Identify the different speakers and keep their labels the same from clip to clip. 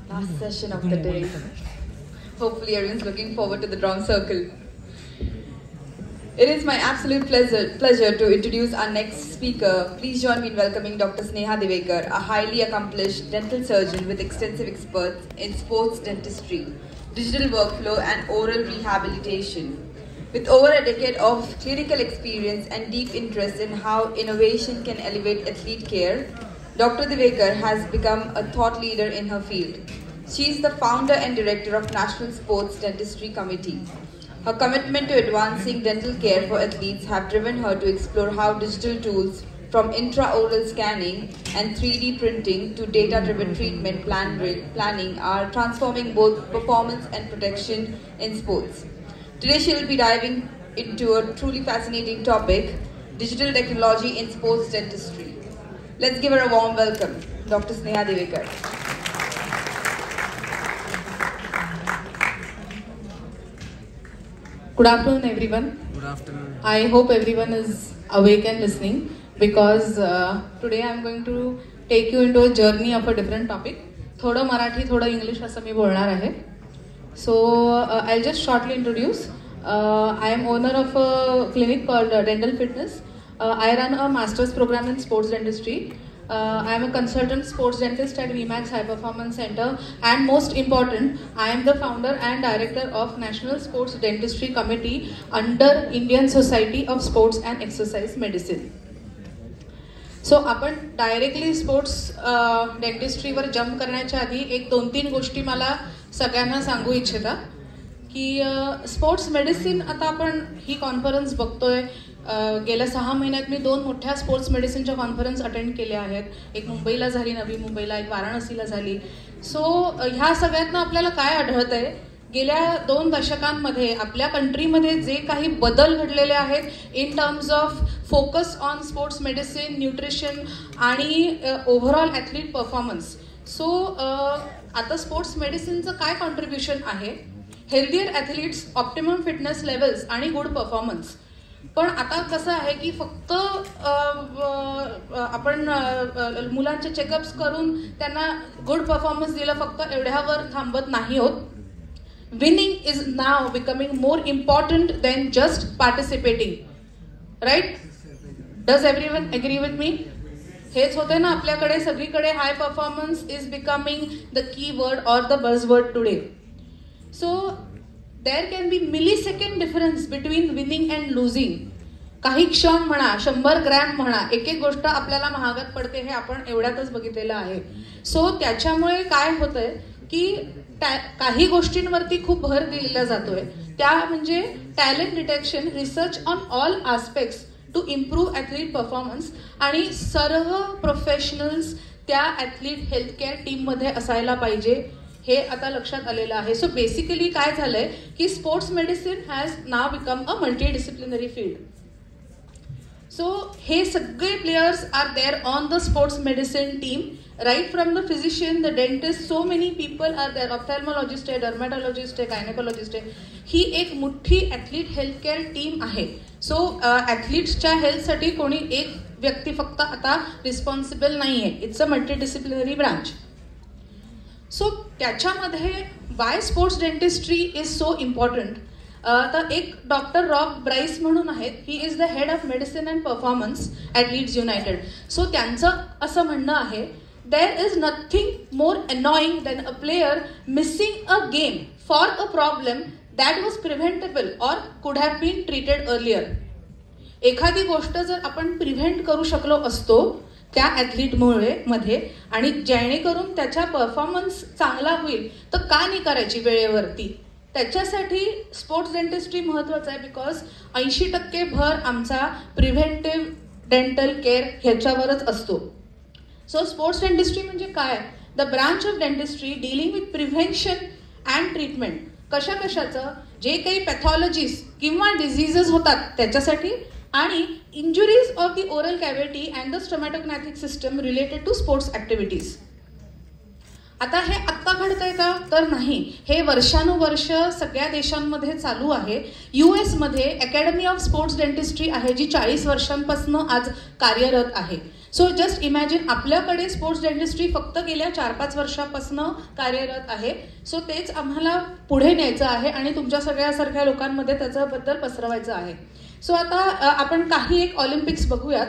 Speaker 1: Last session of the day. Hopefully everyone's looking forward to the drum circle. It is my absolute pleasure to introduce our next speaker. Please join me in welcoming Dr. Sneha Divekar, a highly accomplished dental surgeon with extensive expertise in sports dentistry, digital workflow and oral rehabilitation. With over a decade of clinical experience and deep interest in how innovation can elevate athlete care, Dr. Divekar has become a thought leader in her field. She is the founder and director of National Sports Dentistry Committee. Her commitment to advancing dental care for athletes have driven her to explore how digital tools from intraoral scanning and 3D printing to data-driven treatment planning are transforming both performance and protection in sports. Today she will be diving into a truly fascinating topic, digital technology in sports dentistry. Let's give her a warm welcome, Dr. Sneha Divekar.
Speaker 2: Good afternoon, everyone.
Speaker 3: Good afternoon.
Speaker 2: I hope everyone is awake and listening because today I am going to take you into a journey of a different topic. थोडं मराठी, थोडं English असं मी बोलणार आहे. So I'll just shortly introduce. I am owner of a clinic called Dental Fitness. I run a master's program in sports dentistry. I am a consultant sports dentist at VMAX High Performance Center, and most important, I am the founder and director of National Sports Dentistry Committee under Indian Society of Sports and Exercise Medicine. So आपण directly sports डेंटिस्ट्रीवर jump करण्याच्या आधी एक 2-3 गोष्टी मला सगळ्यांना सांगू इच्छिता की स्पोर्ट्स मेडिसिन आता आपण ही कॉन्फरन्स बघतोय. गेल्या 6 महिन्यात मी 2 मोठ्या स्पोर्ट्स मेडिसिनच्या कॉन्फरन्स अटेंड केल्या आहेत. एक मुंबईला झाली, नवी मुंबईला, एक वाराणसीला झाली. सो ह्या सगळ्यातनं आपल्याला काय आढळतंय, गेल्या 2 दशकांमध्ये आपल्या कंट्रीमध्ये जे काही बदल घडलेले आहेत in terms of focus on sports medicine, nutrition आणि ओव्हरऑल ॲथलीट परफॉर्मन्स. सो आता स्पोर्ट्स मेडिसिनचं काय कॉन्ट्रीब्युशन आहे, healthier athletes, optimum fitness levels आणि गुड परफॉर्मन्स. पण आता कसं आहे की फक्त आपण मुलांचे चेकअप्स करून त्यांना गुड परफॉर्मन्स दिलं फक्त एवढ्यावर थांबत नाही होत. Winning is now becoming more important than just participating. Right? Does everyone agree with me? हेच होते ना आपल्याकडे सगळीकडे, high performance is becoming the key word or the buzz word today. So there can be millisecond difference between winning and losing. काही क्षण म्हणा, 100 gram म्हणा, एक एक गोष्ट आपल्याला महागात पडते, हे आपण एवढ्यातच बघितलेलं आहे. सो त्याच्यामुळे काय होतंय की काही गोष्टींवरती खूप भर दिलेला जातोय, त्या म्हणजे talent detection, research on all aspects to improve athlete performance. आणि सर्व प्रोफेशनल्स त्या ॲथलीट हेल्थकेअर टीममध्ये असायला पाहिजे, हे आता लक्षात आलेलं आहे. सो बेसिकली काय झालंय की sports medicine has now become a multidisciplinary field. So हे सगळे players are there on the sports medicine team, right from the physician, the dentist, so many people are there. Ophthalmologist आहे, dermatologist आहे, gynaecologist आहे. ही एक मोठी athlete healthcare team आहे. So ॲथलीट्सच्या हेल्थसाठी कोणी एक व्यक्ती फक्त आता रिस्पॉन्सिबल नाही आहे. It's a multidisciplinary branch. So त्याच्यामध्ये why sports dentistry is so important. तर एक डॉक्टर रॉब ब्राईस म्हणून आहेत, he is the head of medicine and performance at Leeds United. So त्यांचं असं म्हणणं आहे, there is nothing more annoying than a player missing a game for a problem that was preventable or could have been treated earlier. एखादी गोष्ट जर आपण prevent करू शकलो असतो त्या ॲथलीटमुळे मध्ये आणि जेणेकरून त्याच्या परफॉर्मन्स चांगला होईल, तर का नाही करायची वेळेवरती. त्याच्यासाठी स्पोर्ट्स डेंटिस्ट्री महत्त्वाचं आहे, बिकॉज 80% भर आमचा प्रिव्हेंटिव्ह डेंटल केअर ह्याच्यावरच असतो. सो स्पोर्ट्स डेंटिस्ट्री म्हणजे काय? The branch of dentistry dealing with prevention and treatment. कशाचं, जे काही पॅथॉलॉजीज किंवा डिझिजेस होतात त्याच्यासाठी, आणि injuries of the oral cavity and the stomatognathic system related to sports activities. आता हे आत्ता घडतंय का? तर नाही. हे वर्षानुवर्ष सगळ्या देशांमध्ये चालू आहे. US मध्ये अकॅडमी ऑफ स्पोर्ट्स डेंटिस्ट्री आहे, जी 40 वर्षांपासून आज कार्यरत आहे. सो जस्ट इमॅजिन, आपल्याकडे स्पोर्ट्स डेंटिस्ट्री फक्त गेल्या 4-5 वर्षापासून कार्यरत आहे. सो तेच आम्हाला पुढे न्यायचं आहे आणि तुमच्या सगळ्यासारख्या लोकांमध्ये त्याच्याबद्दल पसरवायचं आहे. सो आता आपण काही एक ऑलिम्पिक्स बघूयात.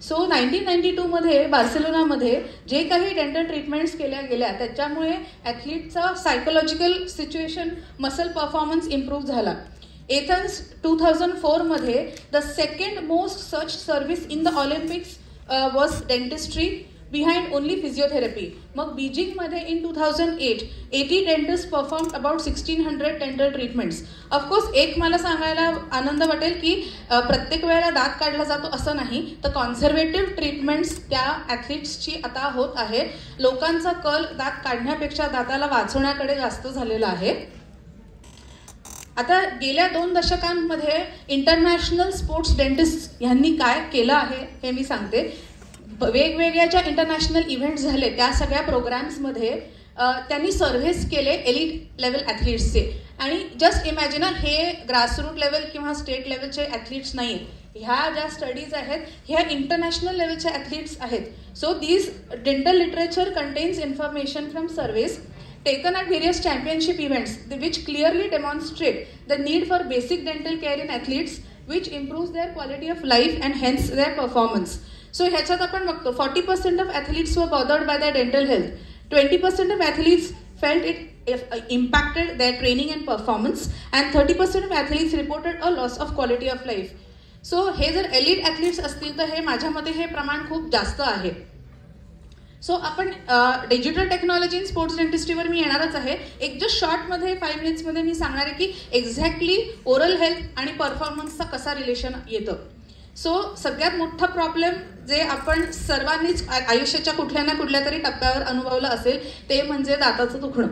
Speaker 2: सो 1992 मध्ये बार्सिलोनामध्ये जे काही डेंटल ट्रीटमेंट्स केल्या गेल्या त्याच्यामुळे ॲथलीटचा psychological situation, muscle performance improve झाला. एथन्स 2004 मध्ये the second most search service in the Olympics was dentistry behind only physiotherapy. मग बीजिंगमध्ये in 2008 80 dentist performed about 1600 dental treatments. Of course एक मला सांगायला आनंद वाटेल की प्रत्येक वेळेला दात काढला जातो असं नाही, तर कॉन्झर्वेटिव्ह ट्रीटमेंट्स त्या ॲथलीट्सची आता होत आहे. लोकांचा कल दात काढण्यापेक्षा दाताला वाचवण्याकडे जास्त झालेला आहे. आता गेल्या 2 दशकांमध्ये इंटरनॅशनल स्पोर्ट्स डेंटिस्ट यांनी काय केलं आहे हे मी सांगते. वेगवेगळ्या ज्या इंटरनॅशनल इव्हेंट्स झाले त्या सगळ्या प्रोग्राम्समध्ये त्यांनी सर्व्हेस केले एलिट लेवल ॲथलीट्सचे. आणि जस्ट इमॅजिन, हे ग्रासरूट लेवल किंवा स्टेट लेवलचे ॲथलीट्स नाही आहेत. ह्या ज्या स्टडीज आहेत ह्या इंटरनॅशनल लेवलचे ॲथलीट्स आहेत. So these dental literature contains information from surveys taken at various championship events, which clearly demonstrate the need for basic dental care in athletes, which improves their quality of life and hence their performance. So ह्याच्यात आपण बघतो 40% of athletes were bothered by their dental health. 20% of athletes felt it impacted their training and performance, and 30% of athletes reported a loss of quality of life. So हे जर elite athletes असतील तर हे माझ्या मते हे प्रमाण खूप जास्त आहे. सो आपण डिजिटल टेक्नॉलॉजी इन स्पोर्ट्स डेंटिस्ट्रीवर मी येणारच आहे. एक जस्ट शॉर्टमध्ये 5 मिनिट्समध्ये मी सांगणार आहे की एक्झॅक्टली ओरल हेल्थ आणि परफॉर्मन्सचा कसा रिलेशन येतं. सो सगळ्यात मोठा प्रॉब्लेम जे आपण सर्वांनीच आयुष्याच्या कुठल्या ना कुठल्या तरी टप्प्यावर अनुभवलं असेल ते म्हणजे दाताचं दुखणं,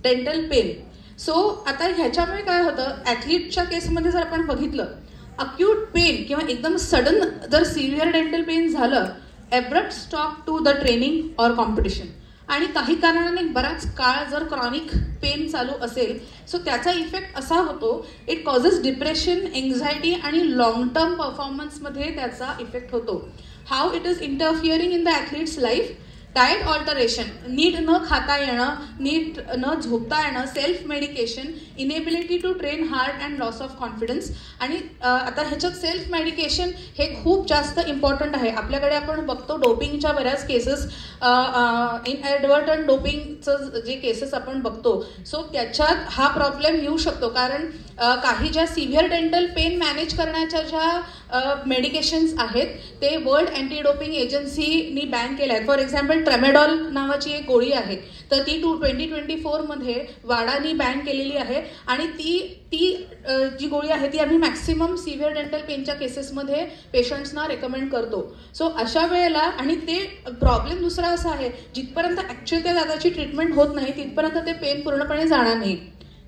Speaker 2: डेंटल पेन. सो आता ह्याच्यामुळे काय होतं, ॲथलीटच्या केसमध्ये जर आपण बघितलं, अक्यूट पेन किंवा एकदम सडन जर सिव्हिअर डेंटल पेन झालं, abrupt stop to the training or competition. आणि काही कारणाने बराच काळ जर क्रॉनिक पेन चालू असेल सो त्याचा इफेक्ट असा होतो, इट कॉजेस डिप्रेशन, एन्झायटी आणि लॉंग टर्म परफॉर्मन्समध्ये त्याचा इफेक्ट होतो. How it is interfering in the athletes life. Diet alteration, नीट न खाता येणं, नीट न झोपता येणं, self medication, inability to train hard and loss of confidence. आणि आता ह्याच्यात सेल्फ मेडिकेशन हे खूप जास्त इम्पॉर्टंट आहे. आपल्याकडे आपण बघतो डोपिंगच्या बऱ्याच केसेस, इनॲडव्हर्टंट डोपिंगचं जे केसेस आपण बघतो, सो त्याच्यात हा प्रॉब्लेम येऊ शकतो. कारण काही ज्या सिव्हिअर डेंटल पेन मॅनेज करण्याच्या ज्या मेडिकेशन्स आहेत ते वर्ल्ड अँटी डोपिंग एजन्सीनी बॅन केल्या आहेत. फॉर एक्झाम्पल ट्रेमेडॉल नावाची एक गोळी आहे, तर ती 2024 मध्ये वाडानी बॅन केलेली आहे. आणि ती जी गोळी आहे ती आम्ही मॅक्सिमम सिव्हिअर डेंटल पेनच्या केसेसमध्ये पेशंट्सना रेकमेंड करतो. सो अशा वेळेला, आणि ते प्रॉब्लेम दुसरा असा आहे, जिथपर्यंत ॲक्च्युअली त्या दाताची ट्रीटमेंट होत नाही तिथपर्यंत ते पेन पूर्णपणे जाणार नाही.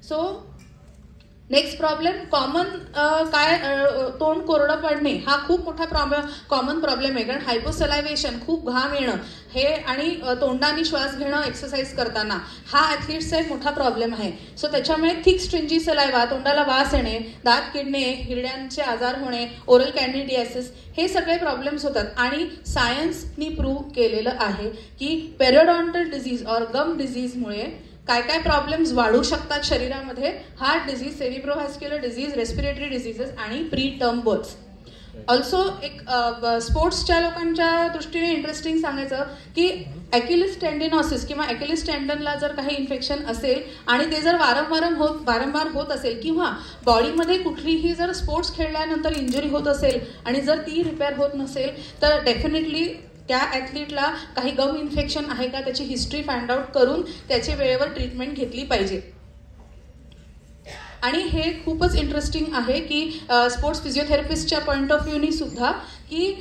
Speaker 2: सो नेक्स्ट प्रॉब्लेम कॉमन काय, तोंड कोरडं पडणे हा खूप मोठा कॉमन प्रॉब्लेम आहे. कारण हायपोसलायव्हेशन, खूप घाम येणं हे, आणि तोंडाने श्वास घेणं एक्सरसाइज करताना, हा ॲथलीट्सचा एक मोठा प्रॉब्लेम आहे. सो त्याच्यामुळे थिक स्ट्रिंजी सलायवा, तोंडाला वास येणे, दात किडणे, हिरड्यांचे आजार होणे, ओरल कॅन्डिडियासिस, हे सगळे प्रॉब्लेम्स होतात. आणि सायन्सनी प्रूव्ह केलेलं आहे की पेरिओडॉन्टल डिझीज और गम डिझीजमुळे काय काय प्रॉब्लेम्स वाढू शकतात शरीरामध्ये. Heart disease, सेरिब्रोव्हॅस्क्युलर disease, respiratory diseases आणि प्री टर्म बर्थ्स. ऑल्सो एक स्पोर्ट्सच्या लोकांच्या दृष्टीने इंटरेस्टिंग सांगायचं की ॲक्युलिस टेंडिनॉसिस किंवा ॲक्युलिस टेंडनला जर काही इन्फेक्शन असेल आणि ते जर वारंवार होत असेल, किंवा बॉडीमध्ये कुठलीही जर स्पोर्ट्स खेळल्यानंतर इंजुरी होत असेल आणि जर ती रिपेअर होत नसेल, तर डेफिनेटली त्या ॲथलीटला काही गम इन्फेक्शन आहे का त्याची हिस्ट्री फाइंड आउट करून त्याची वेळेवर ट्रीटमेंट घेतली पाहिजे. आणि हे खूपच इंटरेस्टिंग आहे की स्पोर्ट्स फिजिओथेरपिस्टच्या पॉईंट ऑफ व्ह्यूनी सुद्धा की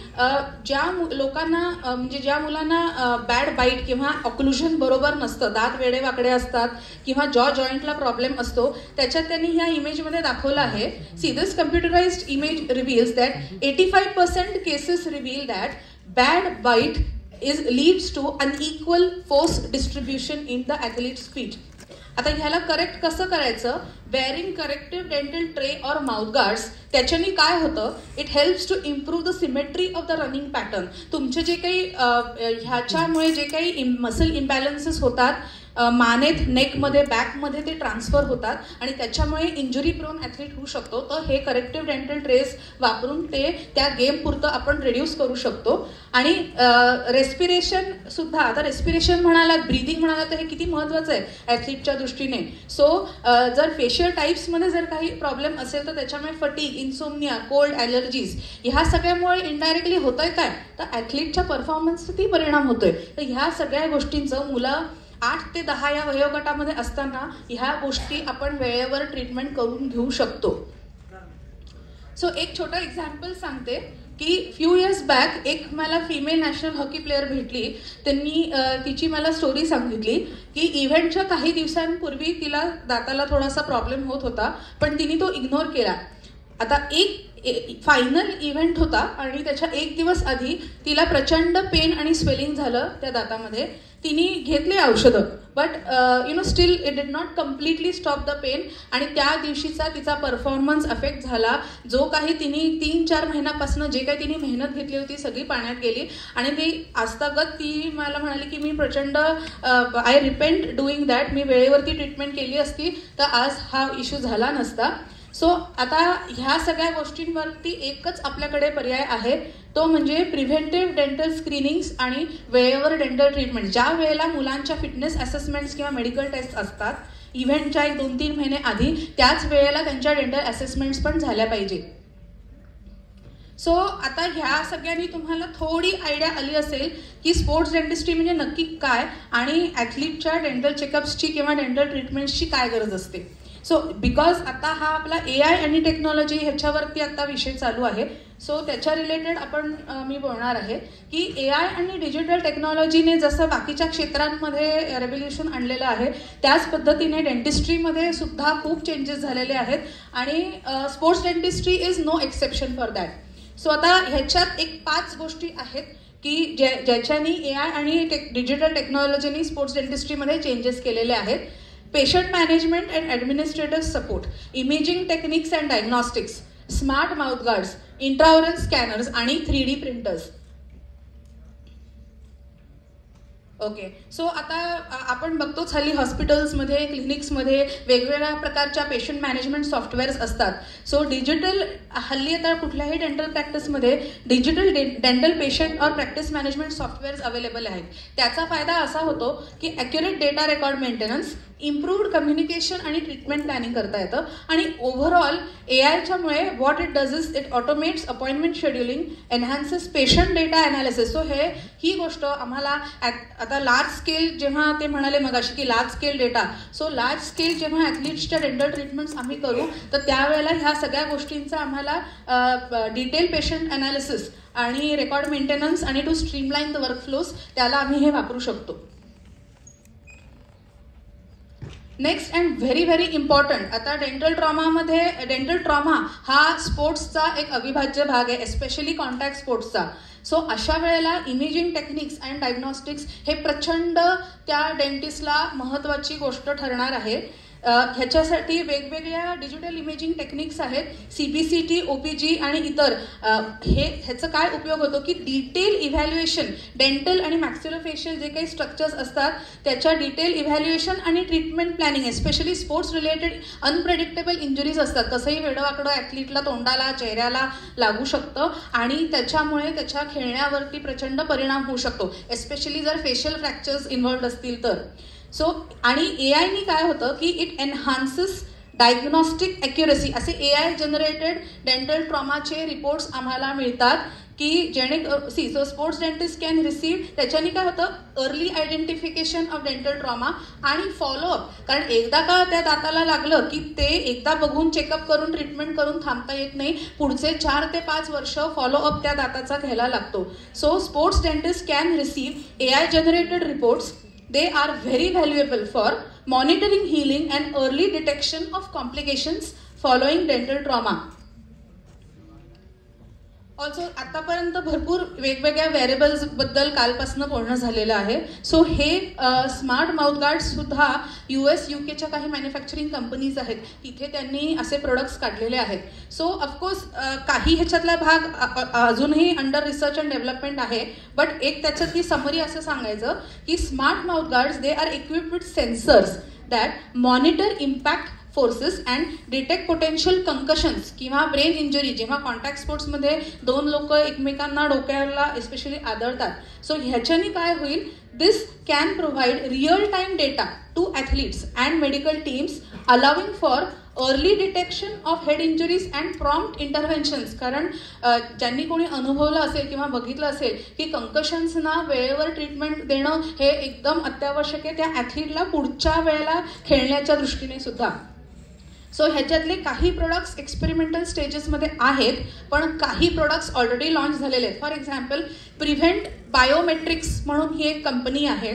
Speaker 2: ज्या लोकांना म्हणजे ज्या मुलांना बॅड बाईट किंवा ऑक्लुजन बरोबर नसतं, दात वेडे वाकडे असतात किंवा जॉ जॉईंटला प्रॉब्लेम असतो, त्याच्यात त्यांनी ह्या इमेजमध्ये दाखवलं आहे. See this computerised image reveals that 85% cases reveal that bad bite leads to unequal force distribution in the athlete's feet. आता ह्याला करेक्ट कसं करायचं? Wearing corrective dental tray or mouth guards, त्याच्याने काय होतं? It helps to improve the symmetry of the running pattern. तुमचे जे काही ह्याच्यामुळे जे काही मसल इम्बॅलन्सेस होतात मानेत, नेकमध्ये, बॅकमध्ये ते ट्रान्सफर होतात आणि त्याच्यामुळे इंजुरी प्रोन ॲथलीट होऊ शकतो. तर हे करेक्टिव्ह डेंटल ट्रेस वापरून ते त्या गेम पुरतं आपण रिड्यूस करू शकतो. आणि रेस्पिरेशन सुद्धा, आता रेस्पिरेशन म्हणालात, ब्रीदिंग म्हणालात, तर हे किती महत्त्वाचं आहे ॲथलीटच्या दृष्टीने. सो जर फेशियल टाईप्समध्ये जर काही प्रॉब्लेम असेल तर त्याच्यामुळे फटीग, इन्सोमनिया, कोल्ड, ॲलर्जीज ह्या सगळ्यामुळे इनडायरेक्टली होत आहे काय? तर ॲथलीटच्या परफॉर्मन्सवरती परिणाम होतोय. तर ह्या सगळ्या गोष्टींचं मुलं 8 ते 10 या वयोगटामध्ये असताना ह्या गोष्टी आपण वेळेवर ट्रीटमेंट करून घेऊ शकतो. सो एक छोटं एक्झाम्पल सांगते की फ्यू इयर्स बॅक एक मला फिमेल नॅशनल हॉकी प्लेअर भेटली. त्यांनी तिची मला स्टोरी सांगितली की इव्हेंटच्या काही दिवसांपूर्वी तिला दाताला थोडासा प्रॉब्लेम होत होता, पण तिने तो इग्नोर केला. आता एक फायनल इव्हेंट होता आणि त्याच्या 1 दिवस आधी तिला प्रचंड पेन आणि स्वेलिंग झालं त्या दातामध्ये. तिने घेतले औषधं, but still it did not completely stop the pain. आणि त्या दिवशीचा तिचा परफॉर्मन्स अफेक्ट झाला. जो काही तिने 3-4 महिन्यापासून जे काही तिने मेहनत घेतली होती सगळी पाण्यात गेली. आणि ती आजतागत ती मला म्हणाली की मी प्रचंड आय रिपेंट डुईंग दॅट. मी वेळेवरती ट्रीटमेंट केली असती तर आज हा इश्यू झाला नसता. सो आता ह्या सगळ्या गोष्टींवरती एकच आपल्याकडे पर्याय आहे, तो म्हणजे प्रिव्हेंटिव्ह डेंटल स्क्रीनिंग्स आणि वेळेवर डेंटल ट्रीटमेंट. ज्या वेळेला मुलांच्या फिटनेस असेसमेंट्स किंवा मेडिकल टेस्ट असतात इव्हेंटच्या 1-2-3 महिने आधी, त्याच वेळेला त्यांच्या डेंटल असेसमेंट्स पण झाल्या पाहिजे. सो आता ह्या सगळ्यांनी तुम्हाला थोडी आयडिया आली असेल की स्पोर्ट्स डेंटिस्ट्री म्हणजे नक्की काय आणि ॲथलीटच्या डेंटल चेकअप्सची किंवा डेंटल ट्रीटमेंट्सची काय गरज असते. सो बिकॉज आता हा आपला AI आणि टेक्नॉलॉजी ह्याच्यावरती आता विषय चालू आहे. सो त्याच्या रिलेटेड मी बोलणार आहे की AI आणि डिजिटल टेक्नॉलॉजीने जसं बाकीच्या क्षेत्रांमध्ये रेव्होल्युशन आणलेलं आहे त्याच पद्धतीने डेंटिस्ट्रीमध्ये सुद्धा खूप चेंजेस झालेले आहेत आणि sports dentistry is no exception for that. So आता ह्याच्यात एक 5 गोष्टी आहेत की ज्याच्यानी AI आणि डिजिटल टेक्नॉलॉजीनी स्पोर्ट्स डेंटिस्ट्रीमध्ये चेंजेस केलेले आहेत. Patient management and administrative support, imaging techniques and diagnostics, smart mouth guards, intraoral scanners आणि 3D प्रिंटर्स. ओके. सो आता आपण बघतोच हल्ली हॉस्पिटल्समध्ये, क्लिनिक्समध्ये वेगवेगळ्या प्रकारच्या पेशंट मॅनेजमेंट सॉफ्टवेअर्स असतात. सो डिजिटल हल्ली आता कुठल्याही डेंटल प्रॅक्टिसमध्ये डिजिटल डेंटल पेशंट और प्रॅक्टिस मॅनेजमेंट सॉफ्टवेअर्स अवेलेबल आहेत. त्याचा फायदा असा होतो की accurate data record maintenance, improved communication आणि ट्रीटमेंट प्लॅनिंग करता येतं. आणि ओव्हरऑल AIच्यामुळे what it does is it automates appointment scheduling, enhances patient data analysis. So ही गोष्ट आम्हाला आता लार्ज स्केल, जेव्हा ते म्हणाले मगाशी की large scale data, so large scale जेव्हा ॲथलीट्सच्या डेंटल ट्रीटमेंट्स आम्ही करू तर त्यावेळेला ह्या सगळ्या गोष्टींचा आम्हाला डिटेल पेशंट अनालिसिस आणि रेकॉर्ड मेंटेनन्स आणि टू स्ट्रीमलाईन द वर्कफ्लोज त्याला आम्ही हे वापरू शकतो. Next and very very important, आता डेंटल ट्रॉमा हा स्पोर्ट्सचा एक अविभाज्य भाग आहे, एस्पेशली कॉन्टॅक्ट स्पोर्ट्सचा. सो अशा वेळेला इमेजिंग टेक्निक्स अँड डायग्नॉस्टिक्स हे प्रचंड त्या डेंटिस्टला महत्त्वाची गोष्ट ठरणार आहे. ह्याच्यासाठी वेगवेगळ्या डिजिटल इमेजिंग टेक्निक्स आहेत, CBCT, OPG आणि इतर. ह्याचं काय उपयोग होतो की डिटेल इव्हॅल्युएशन, डेंटल आणि मॅक्सिलोफेशियल जे काही स्ट्रक्चर्स असतात त्याच्या डिटेल इव्हॅल्युएशन आणि treatment planning, especially sports related unpredictable injuries असतात. कसंही वेडवाकडं ॲथलीटला तोंडाला, चेहऱ्याला लागू शकतं आणि त्याच्यामुळे त्याच्या खेळण्यावरती प्रचंड परिणाम होऊ शकतो, एस्पेशली जर फेशियल फ्रॅक्चर्स इन्व्हॉल्व्ड असतील तर. सो आणि AIनी काय होतं की इट एनहान्सेस डायग्नॉस्टिक ॲक्युरसी. असे AI जनरेटेड डेंटल ट्रॉमाचे रिपोर्ट्स आम्हाला मिळतात की so sports dentist can receive. त्याच्याने काय होतं early identification of dental trauma आणि फॉलोअप. कारण एकदा का त्या दाताला लागलं की ते एकदा बघून चेकअप करून ट्रीटमेंट करून थांबता येत नाही, पुढचे 4 ते 5 वर्ष फॉलोअप त्या दाताचा घ्यायला लागतो. So sports dentist can receive AI generated reports. They are very valuable for monitoring healing and early detection of complications following dental trauma. Also आतापर्यंत भरपूर वेगवेगळ्या व्हेरिएबल्स बद्दल कालपासून बोलणं झालेलं आहे. सो हे स्मार्ट माउथगार्ड सुद्धा US UKच्या काही मॅन्युफॅक्चरिंग कंपनीज आहेत, तिथे त्यांनी असे प्रोडक्ट्स काढलेले आहेत. सो ऑफकोर्स काही ह्याच्यातला भाग अजूनही अंडर रिसर्च अँड डेव्हलपमेंट आहे, बट एक त्याच्यातली समरी असं सांगायचं की smart mouthguards they are equipped with sensors that monitor impact forces and detect potential concussions किंवा ब्रेन इंजुरी. जेव्हा कॉन्टॅक्ट स्पोर्ट्समध्ये दोन लोक एकमेकांना डोक्याला एस्पेशली आदळतात, सो ह्याच्यानी काय होईल, this can provide real time data to athletes and medical teams allowing for early detection of head injuries and prompt interventions. कारण ज्यांनी कोणी अनुभवलं असेल किंवा बघितलं असेल की कंकशन्सना वेळेवर ट्रीटमेंट देणं हे एकदम अत्यावश्यक आहे त्या ॲथलीटला पुढच्या वेळेला खेळण्याच्या दृष्टीने सुद्धा. सो ह्याच्यातले काही प्रोडक्ट्स एक्सपेरिमेंटल स्टेजेसमध्ये आहेत, पण काही प्रोडक्ट्स ऑलरेडी लॉन्च झालेले आहेत. फॉर एक्झाम्पल प्रिव्हेंट बायोमेट्रिक्स म्हणून ही एक कंपनी आहे.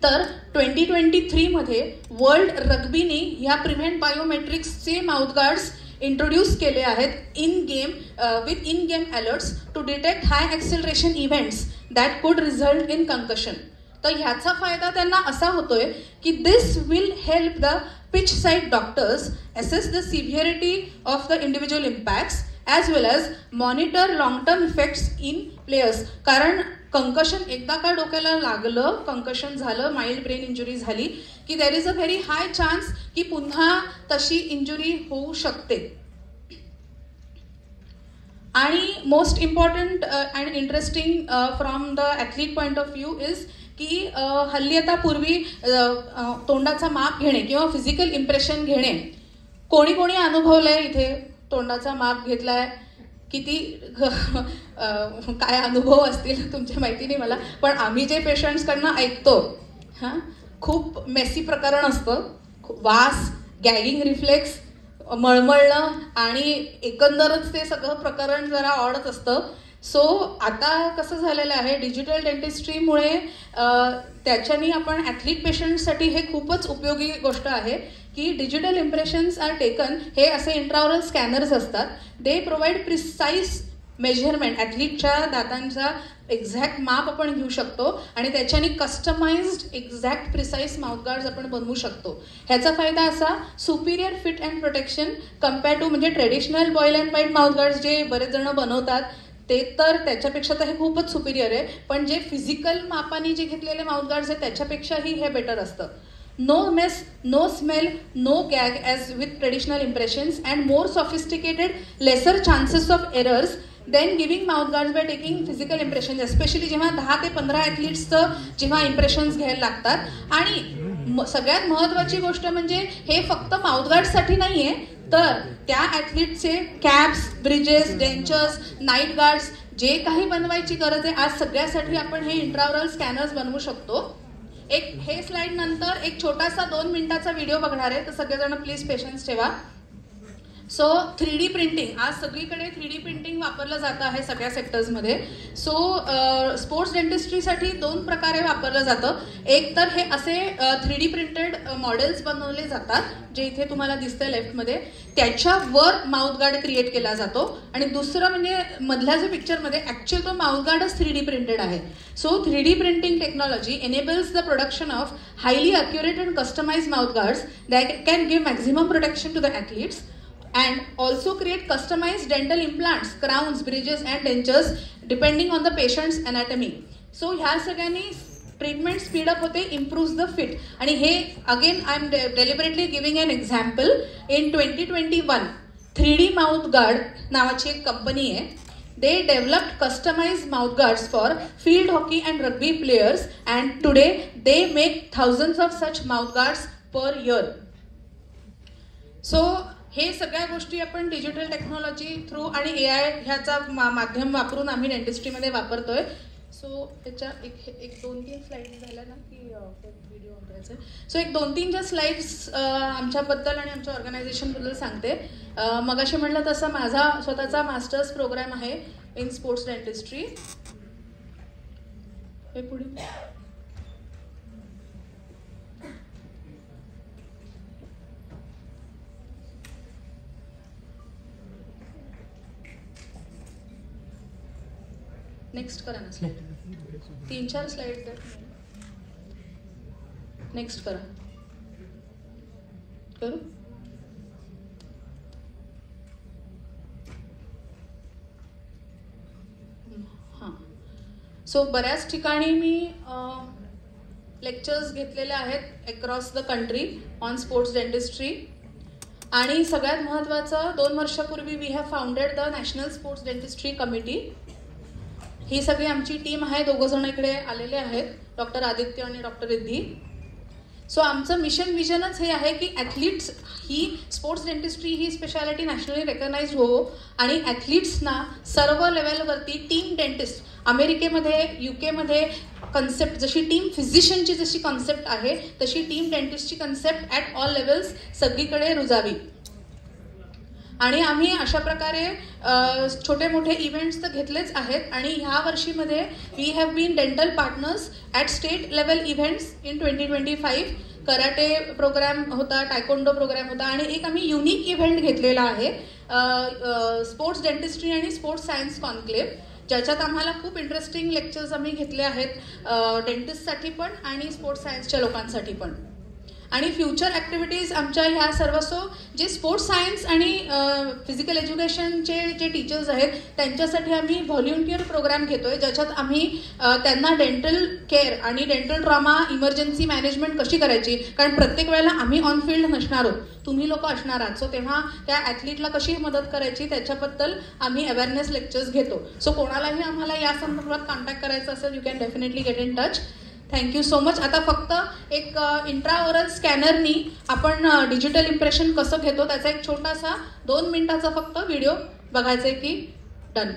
Speaker 2: तर 2023मध्ये वर्ल्ड रग्बीने ह्या प्रिव्हेंट बायोमेट्रिक्सचे माउथगार्ड्स इंट्रोड्यूस केले आहेत in game alerts to detect high acceleration events that could result in concussion. तर ह्याचा फायदा त्यांना असा होतोय की this will help the pitch side doctors assess the severity of the individual impacts as well as monitor long term effects in players. कारण concussion एकदा का डोक्याला लागलं, कंकशन झालं, माइल्ड ब्रेन इंजुरी झाली की there is a very high chance की पुन्हा तशी इंजुरी होऊ शकते. आणि most important and interesting from the athlete point of view is की हल्ली आता पूर्वी तोंडाचा माप घेणे किंवा फिजिकल इम्प्रेशन घेणे, कोणी कोणी अनुभवलंय इथे तोंडाचा माप घेतलाय, किती काय अनुभव असतील तुमच्या माहिती नाही मला, पण आम्ही जे पेशंट्सकडनं ऐकतो खूप मेसी प्रकरण असतं. वास, गॅगिंग रिफ्लेक्स, मळमळणं आणि एकंदरच ते सगळं प्रकरण जरा ऑडच असतं. सो आता कसं झालेलं आहे, डिजिटल डेंटिस्ट्रीमुळे त्याच्यानी आपण ॲथलीट पेशंटसाठी हे खूपच उपयोगी गोष्ट आहे की डिजिटल इम्प्रेशन्स आर टेकन. हे असे इंट्राओरल स्कॅनर्स असतात, दे प्रोव्हाइड प्रिसाईज मेजरमेंट. ॲथलीटच्या दातांचा एक्झॅक्ट माप आपण घेऊ शकतो आणि त्याच्याने कस्टमाइज्ड एक्झॅक्ट प्रिसाईज माउथगार्ड्स आपण बनवू शकतो. ह्याचा फायदा असा, superior fit and protection compare to म्हणजे traditional boil and bite mouthguards जे बरेच जण बनवतात ते तर त्याच्यापेक्षा तर हे खूपच सुपिरियर आहे, पण जे फिजिकल मापाने जे घेतलेले माउथगार्ड्स आहेत त्याच्यापेक्षाही हे बेटर असतं. No mess, no smell, no gag as with traditional impressions and more sophisticated, lesser chances of errors then giving mouthguards by taking physical impressions. Especially जेव्हा 10 ते 15 ॲथलीट्सचं जेव्हा इम्प्रेशन्स घ्यायला लागतात. आणि सगळ्यात महत्त्वाची गोष्ट म्हणजे हे फक्त माउथगार्ड्ससाठी नाही आहे, तर त्या ॲथलीटचे caps, bridges, dentures, night guards जे काही बनवायची गरज आहे आज सगळ्यासाठी आपण हे इंट्राओरल स्कॅनर्स बनवू शकतो. एक हे स्लाइड नंतर एक छोटासा 2 मिनिटाचा व्हिडिओ बघणार आहे, तर सगळेजण प्लीज पेशन्स ठेवा. सो 3D प्रिंटिंग, आज सगळीकडे 3D प्रिंटिंग वापरलं जातं आहे सगळ्या सेक्टर्समध्ये. सो स्पोर्ट्स डेंटिस्ट्रीसाठी 2 प्रकारे वापरलं जातं. एक तर हे असे 3D प्रिंटेड मॉडेल्स बनवले जातात जे इथे तुम्हाला दिसतंय लेफ्टमध्ये, त्याच्यावर माउथगार्ड क्रिएट केला जातो. आणि दुसरं म्हणजे मधल्या जो पिक्चरमध्ये ॲक्च्युअल तो माउथगार्डच 3D प्रिंटेड आहे. So 3D printing technology enables the production of highly accurate and customized mouthguards that can give maximum protection to the athletes and also create customized dental implants, crowns, bridges and dentures depending on the patient's anatomy. So ह्या सगळ्यांनी treatment speed up होते, improves the fit. आणि हे again I am deliberately giving an example. In 2021 3D mouthguard नावाची एक company आहे. They developed customized mouthguards for field hockey and rugby players and today they make thousands of such mouthguards per year. So हे सगळ्या गोष्टी आपण digital technology through आणि AI ह्याचा माध्यम वापरून आम्ही इंडस्ट्रीमध्ये वापरतोय. सो त्याच्या एक 2-3 स्लाइड्स झाल्या ना की व्हिडिओ वापरायचं. सो एक 2-3 ज्या स्लाइड्स आमच्याबद्दल आणि आमच्या ऑर्गनायझेशनबद्दल सांगते. मगाशी म्हटलं तसं माझा स्वतःचा मास्टर्स प्रोग्राम आहे इन स्पोर्ट्स डेंटिस्ट्री. हे पुढे नेक्स्ट करा ना स्लाइड. 3-4 स्लाइड आहेत. नेक्स्ट करा. करू. हां. सो बऱ्याच ठिकाणी मी लेक्चर्स घेतलेले आहेत across the country on sports dentistry. आणि सगळ्यात महत्त्वाचं 2 वर्षापूर्वी we have founded the national sports dentistry committee. ही सगळी आमची टीम आहे. 2 जण इकडे आलेले आहेत, डॉक्टर आदित्य आणि डॉक्टर रिद्धी. सो आमचं मिशन विजनच हे आहे की ॲथलीट्स ही स्पोर्ट्स डेंटिस्ट्री ही स्पेशालिटी नॅशनली रेकग्नाइज्ड हो आणि ॲथलीट्सना सर्व लेवलवरती टीम डेंटिस्ट अमेरिकेमध्ये UK कन्सेप्ट जशी टीम फिजिशियनची जशी कन्सेप्ट आहे तशी टीम डेंटिस्टची कन्सेप्ट ॲट ऑल लेवल्स सगळीकडे रुजावी. आणि आम्ही अशा प्रकारे छोटे मोठे इव्हेंट्स तर घेतलेच आहेत आणि ह्या वर्षीमध्ये we have been dental partners at state level events in 2025. Karate program होता, टायकोंडो प्रोग्रॅम होता आणि एक आम्ही युनिक इव्हेंट घेतलेला आहे स्पोर्ट्स डेंटिस्ट्री आणि स्पोर्ट्स सायन्स कॉन्क्लेव्ह, ज्याच्यात आम्हाला खूप इंटरेस्टिंग लेक्चर्स आम्ही घेतले आहेत डेंटिस्टसाठी पण आणि स्पोर्ट्स सायन्सच्या लोकांसाठी पण. आणि फ्युचर ॲक्टिव्हिटीज आमच्या ह्या सर्वस्व जे स्पोर्ट्स सायन्स आणि फिजिकल एज्युकेशनचे जे टीचर्स आहेत त्यांच्यासाठी आम्ही व्हॉल्युंटियर प्रोग्राम घेतोय, ज्याच्यात आम्ही त्यांना डेंटल केअर आणि डेंटल ट्रॉमा इमर्जन्सी मॅनेजमेंट कशी करायची, कारण प्रत्येक वेळेला आम्ही ऑन फील्ड नसणार आहोत, तुम्ही लोक असणार आहात. सो तेव्हा त्या ॲथलीटला कशी मदत करायची त्याच्याबद्दल आम्ही अवेअरनेस लेक्चर्स घेतो. सो कोणालाही आम्हाला या संदर्भात कॉन्टॅक्ट करायचं असेल you can definitely get in touch. Thank you so much. आता फक्त एक इंट्राओरल स्कॅनरनी आपण डिजिटल इम्प्रेशन कसं घेतो त्याचा एक छोटासा 2 मिनिटाचा फक्त व्हिडिओ बघायचा आहे की डन.